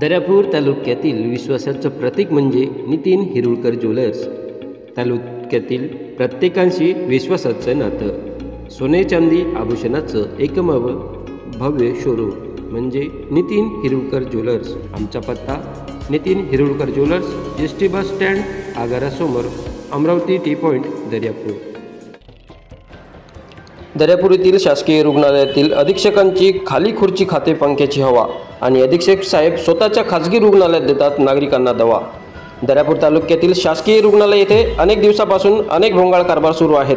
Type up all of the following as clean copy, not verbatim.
दर्यापूर तालुक्यातील विश्वासाचं प्रतीक म्हणजे नितीन हिरुळकर ज्वेलर्स. तालुक्यातील प्रत्येकाशी विश्वासाचं नातं. सोने चांदी आभूषणाचं एकमेव भव्य शोरूम म्हणजे नितीन हिरुळकर ज्वेलर्स. आमचा पत्ता Nitin Hirulkar jewellers, ST bus stand आगारासमोर, अमरावती टी पॉईंट, दर्यापूर. दर्यापूर येथील शासकीय रुग्णालयातील अधीक्षकांची खाली खुर्ची खाते पंख्याची हवा आणि अधीक्षक साहेब स्वतःच्या खाजगी रुग्णालयात देतात नागरिकांना दवा. दर्यापूर तालुक्यातील शासकीय रुग्णालय येथे अनेक दिवसापासून अनेक भोंगाळ कारभार सुरू आहेत.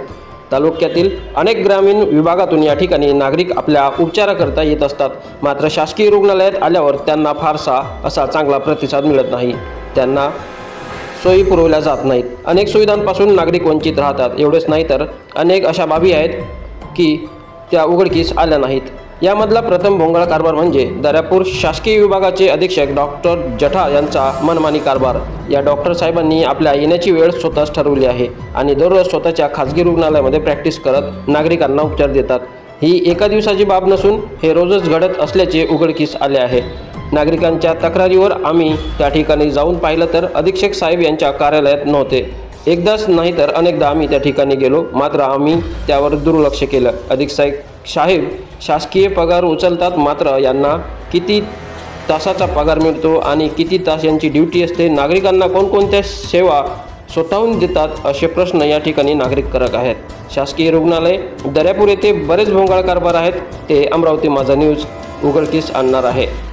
तालुक्यातील अनेक ग्रामीण विभागातून या ठिकाणी नागरिक आपल्या उपचाराकरता येत असतात. मात्र शासकीय रुग्णालयात आल्यावर त्यांना फारसा असा चांगला प्रतिसाद मिळत नाही. त्यांना सोयी पुरवल्या जात नाहीत. अनेक सुविधांपासून नागरिक वंचित राहतात. एवढेच नाही तर अनेक अशा बाबी आहेत की त्या उघडकीस आल्या नाहीत. यामधला प्रथम भोंगाळ कारभार म्हणजे दर्यापूर शासकीय विभागाचे अधीक्षक डॉक्टर जठा यांचा मनमानी कारभार. या डॉक्टर साहेबांनी आपल्या येण्याची वेळ स्वतःच ठरवली आहे आणि दररोज स्वतःच्या खाजगी रुग्णालयामध्ये प्रॅक्टिस करत नागरिकांना उपचार देतात. ही एका दिवसाची बाब नसून हे रोजच घडत असल्याचे उघडकीस आले आहे. नागरिकांच्या तक्रारीवर आम्ही त्या ठिकाणी जाऊन पाहिलं तर अधीक्षक साहेब यांच्या कार्यालयात नव्हते. एकदाच नाही तर अनेकदा आम्ही त्या ठिकाणी गेलो, मात्र आम्ही त्यावर दुर्लक्ष केलं. अधीक्षक साहेब शासकीय पगार उचलतात, मात्र यांना किती तासाचा पगार मिळतो आणि किती तास यांची ड्युटी असते, नागरिकांना कोणकोणत्या सेवा स्वतःहून देतात, असे प्रश्न या ठिकाणी नागरिक करत आहेत. शासकीय रुग्णालय दर्यापूर येथे बरेच भोंगाळ कारभार आहेत. ते अमरावती माझा न्यूज उघडकीस आणणार आहे.